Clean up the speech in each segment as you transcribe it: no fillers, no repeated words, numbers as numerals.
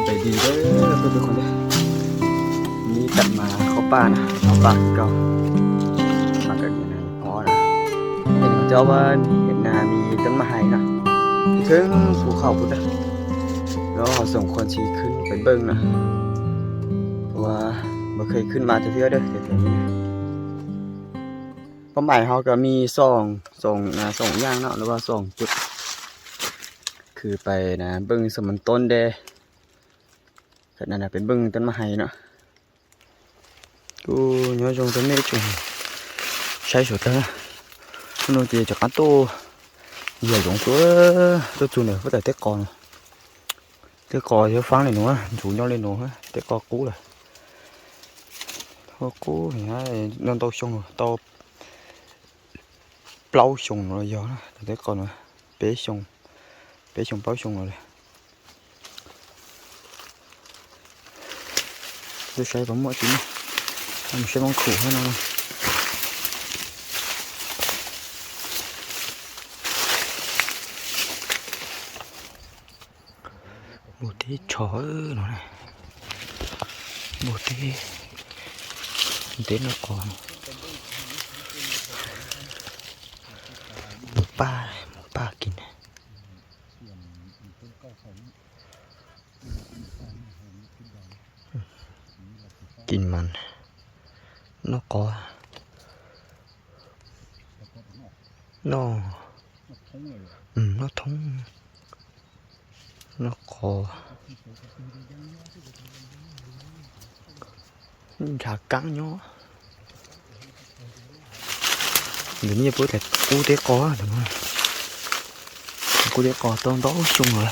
ไปดีเด้อทุกคนเด้อนี่กลับมาเข้าป่านะเข้าป่าเก่ามากันนี่นะพอนะเห็นเจ้าว่าเห็นนามีต้นไม้นะถึงภูเขาพุ่นนะแล้วเราส่งคนสิขึ้นไปเบิ่งนะเพราะว่าบ่เคยขึ้นมาเทื่อเด้อแถวๆนี้เป้าหมายเฮาก็มี2อย่างเนาะหรือว่า2จุดคือไปนะเบิ่งสมันต้นเด้ก็นั่นน่ะเป็นเบิ่งต้นไม้เนาะกูnhớ trong cái này trồng sai sụt đó nó chỉ cho cá tô giờ giống tôi chụp này có thể tết cò chứ phán này nữa chủ nhau lên nữa tết cò cũ rồi cò cũ thì nên tao xong rồi tao plau xong rồi giờ tết cò nữa bé xong plau xong rồi tôi sai bấm mọi thứ mình sẽ bóng khủ hơn nào một tí chó nó này một tí nó còn một ba kín kín mặn nó có nó thông nó có chả cắn nhó đến như bữa thịt cú té có đúng không cú té có tôm đó chung rồi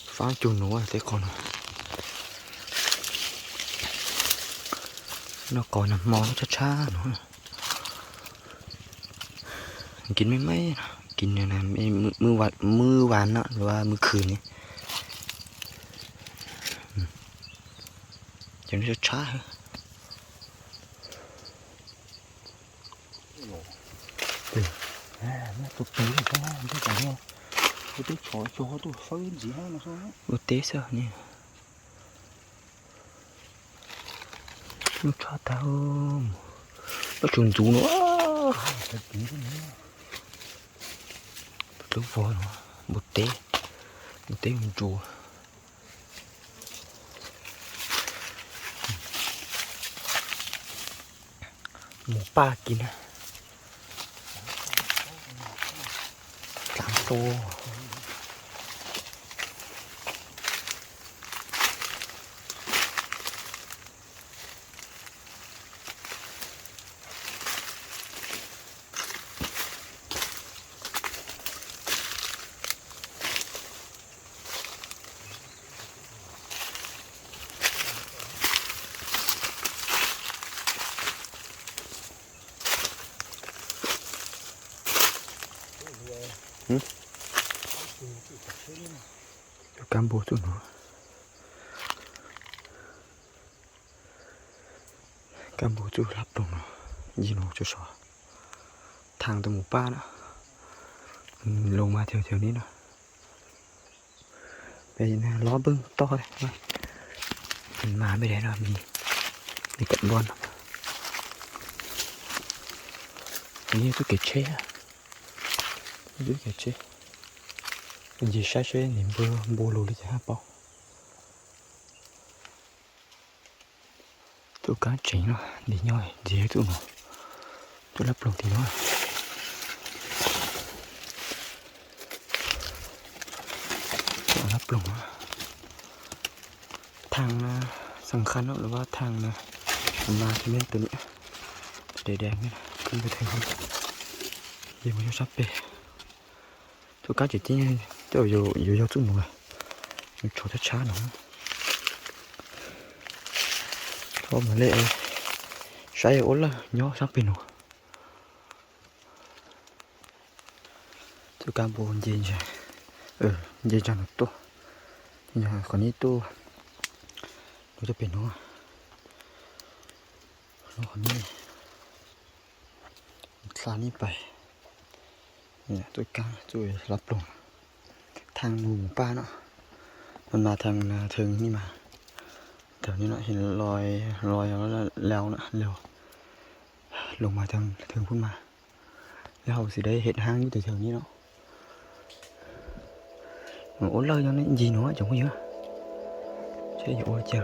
phá chuồn nữa té con nó còn nằm mò nó cha nữaกินไม่กินเนี่ยนะมื้อวานเนาะหรือว่ามื้อคืนนี่จังจะช้าnó tụt tí rồi các bạn thấy cả không cái tí chó tôi phơi gì hay là sao nó té sao nhỉ nó cho tao nó chuồn chú nữa lúc vô nó một té một chùa một ba kín tám tô cam bố tụi nó cam bố tụi lắp đồng nó gì nó cho sò thang từ một ba nữa lồng mà theo ní nữa bây giờ ló bưng to đây mình mà bên đây là mình đi cận luôn như cái chế dưới cái chế mình chỉ sai chế niệm bơ lùi đi chả bao tụi cá chỉnh nó đi nhoi dễ tụi nó tụi lấp lồng thì nó tụi lấp lồng thang sằng khăn đó là tang มันมาที่แม่นตัวนี้แดงๆนี่ขึ้นไปถึงเดี๋ยวมันจะซับไปทุกการจิตที่เจ้าอยู่ยาวจุ่มลงเลยมันโชว์ช้าๆหน่อยเขามาเละใช้โอ๊ตละย่อซับไปหนูทุกการโบนเย็นใช่เย็นจังตัวนี่คนนี้ตัวเราจะเป็นหนูแล้วคนนี้คลานี่ไปเนี่ยตัวกลางช่วยรับลงทางหมู่ป้าเนาะมันมาทางนาเทิงนี่มาแถวนี้เนาะเห็นรอยแล้วนะเร็วลงมาทางเทิงพุ่นมาแล้วเราสิได้เห็ดห้างอยู่แถวนี้เนาะโอ้เลยยังนี่gì nữa chẳng có gì hết chơi ôi trời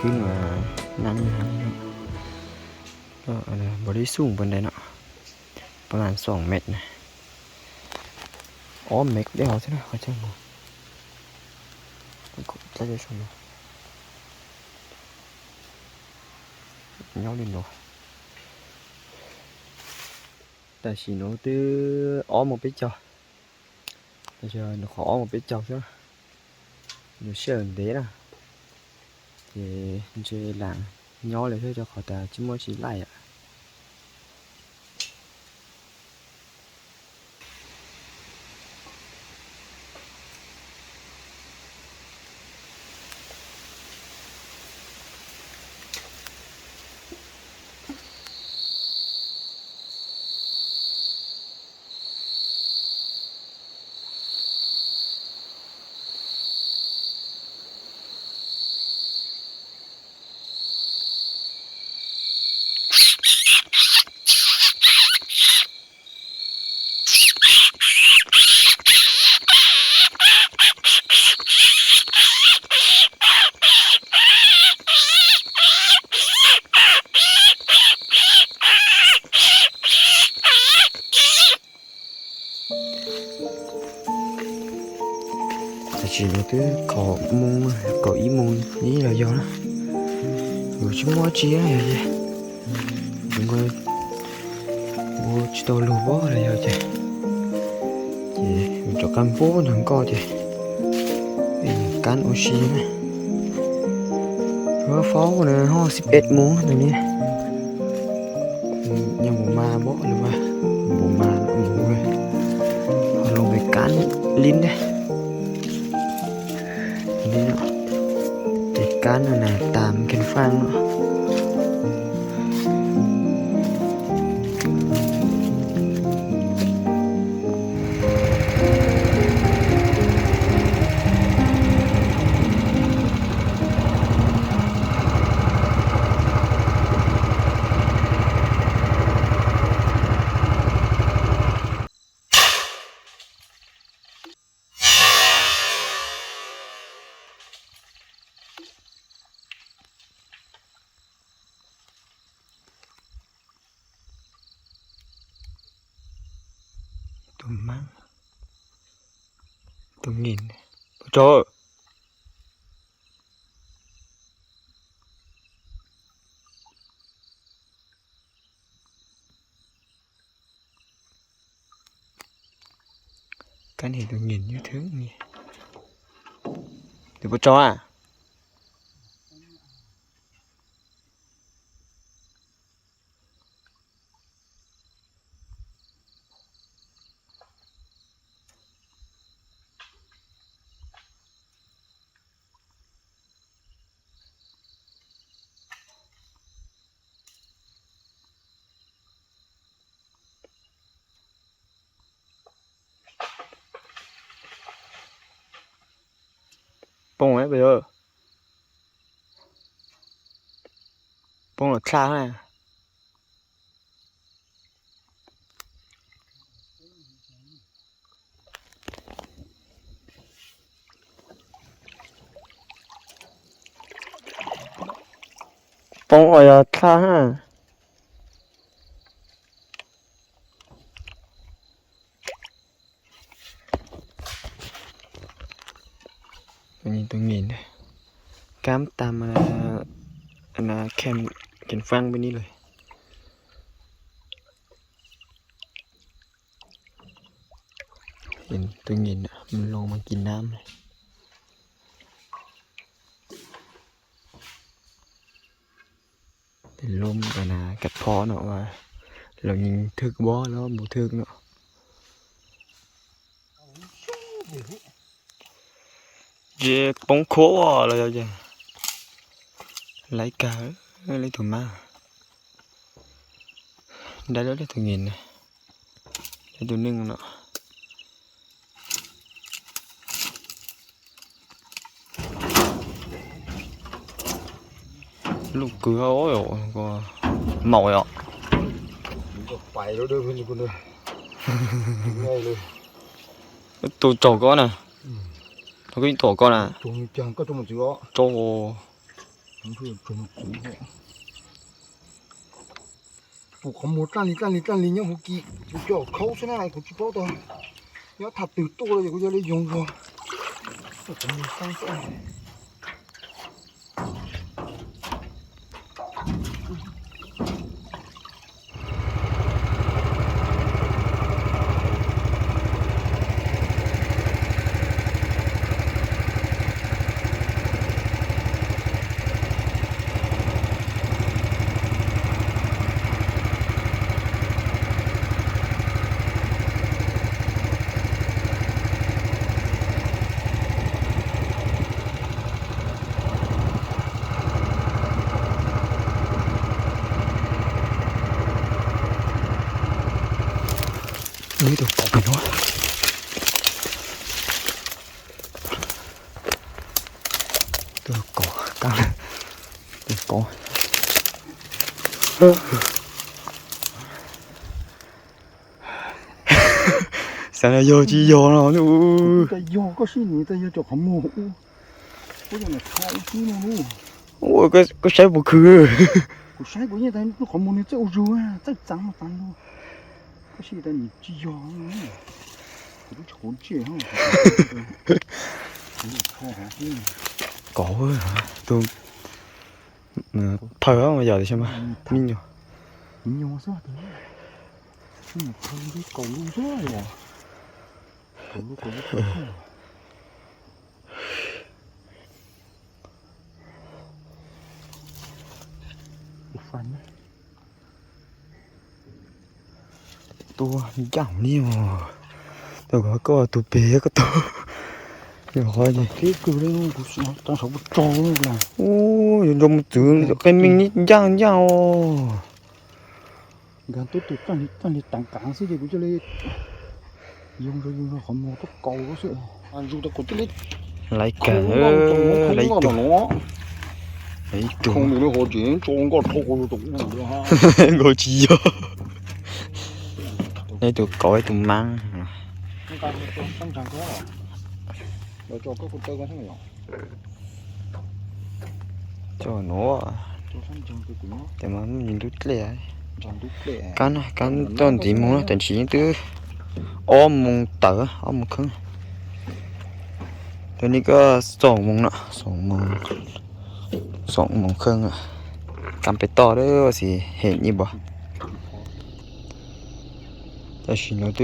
ขึ้นมานั่งก็บ่ได้สูงปานใดเนาะประมาณ2เมตรนะอ๋อเมกได้เอาใช่ไหมเขาจะมาจะชมnhau lên rồi ta chỉ nó từ ó một biết cho bây giờ nó khó một biết cho chứ nó sờn thế nào thì chơi làm nhau lại thôi cho khỏi ta chứ mới chỉ lại ạ chỉ là cái có ý môn như là do đó rồi chúng mua chia này vậy đừng có mua chỉ tao lùa bó là do chứ mình cho cam bố thằng co chứ can oxy này rồi pháo này ho 11 món tụiนี้ยังบ่มาบ่หรือว่าบ่มาบ่เลยเอาลงไปกันลิ้นเด้นี่เนาะติดกันน่ะตามกันฟังเนาะตรงมั้งตรงนี้โจกันเห็นตรงนี้อยู่ถึงนี่เดี๋ยวบ่จอbông ấy bây giờ bông là xa này bông ở xa ha tôi nhìn đây cám tam anh kem kèn phăng bênนี้เลยเห็นตัวnhìnมันลงมากินน้ำเลยเป็นลมกันกัดพอเนาะว่าเรายิงทึกบ่แล้วบ่ทึกเนาะvề bóng khố là gì lấy cá lấy thùng má đây đó lấy thùng nhìn này lấy thùng nưng nó lúc cứ ôi có màu ạ phải nó đơn hơn như con đây ngay luôn tôi trổ con này thôi cái tổ con à chúng chẳng có trong một chữ đó trổ มันเพื่อจมขุมเหรอผูกขโมยตั้นลีเนี่ยผูกกี่ผูกจ่อเขาใช่ไหมผูกจีบเอาตัวเนี่ยถัดตื่นตัวเลยกูจะได้ยงตัวผูกขโมยตั้งใส่นี่ตัวกบเป็นวะตัวกบกลางตัวกบสันโยจีโยเนาะนู่แต่โยก็สิหนีแต่โยจะขโมยกูจะมาทายที่นู่นโอ้ก็ใช้บ่คือกูใช้กูเนี่ยแต่กูขโมยเนี่ยเจ้ารู้อ่ะเจ้าจังมาตันดูก็是的，你这样，我都瞅这样，你看还是狗啊，都跑啊，我要的什么？民谣，民谣啥的，你看这狗路啥呀？狗路，我烦了。ตัวใหญ่นี่ว่ะแต่ก็ตัวเป๊ะก็ตัวเดี๋ยวค่อยดิพี่กูเล่นกูสอนตั้งสองจองเลยนะโอ้ยยมจืดเป็นมินิย่างอ๋อการตัวตั้งนี่ต่างกลางสิเดี๋ยวกูจะเลยยงเราขโมยตัวเก่าก็สิอันยูตะกูจะเลยไรกันไรตัวคงมีเรื่องหัวจีนจงก็ทุกคนตกนั่นเลยฮะหัวจีนđây tụi cối tụi măng cho nóแต่มันยิงดุดเลยกันต้นสีมุงนะแต่สีตื้ออ้อมมุงเต๋ออ้อมมุงครึ่งตัวนี้ก็2 โมงนะ2 โมงครึ่งอ่ะกำไปต่อเด้อสิเห็นนี่บ่แต่สิnó tư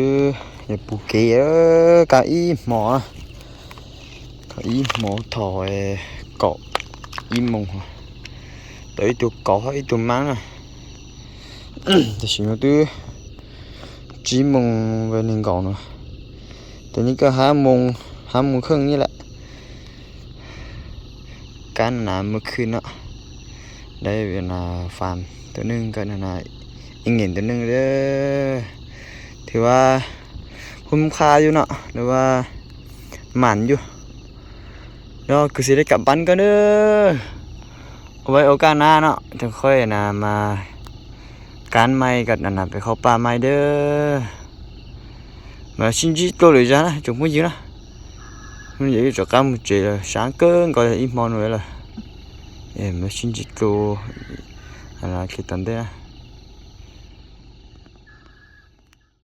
อย่าปูเก๋กะอีหมthỏi cọ im mông tới tụi cọ hay tụi mang àแต่สิnó tư chỉ mông về nên cọ nữaแต่นี่ก็5 โมงครึ่งนี่แหละการหนาเมื่อคืนเนาะได้เวลาฟาร์มตัวนึงกันนะอีกเงินตัวนึงเด้อถือว่าคุ้มค่าอยู่เนาะหรือว่าหมันอยู่แล้วก็สิได้กลับบ้านกันเด้อเอาไว้โอกาสหน้าเนาะจะค่อยนะมาการใหม่กันนะไปเข้าป่าใหม่เด้อมาxin chỉ tôiเลยจ้ะนะchúng mới gì đó mình vậy cho cam một chuyện là sáng cơn gọi là im mòn rồi là em mà xin chỉ tôi là cái tận đây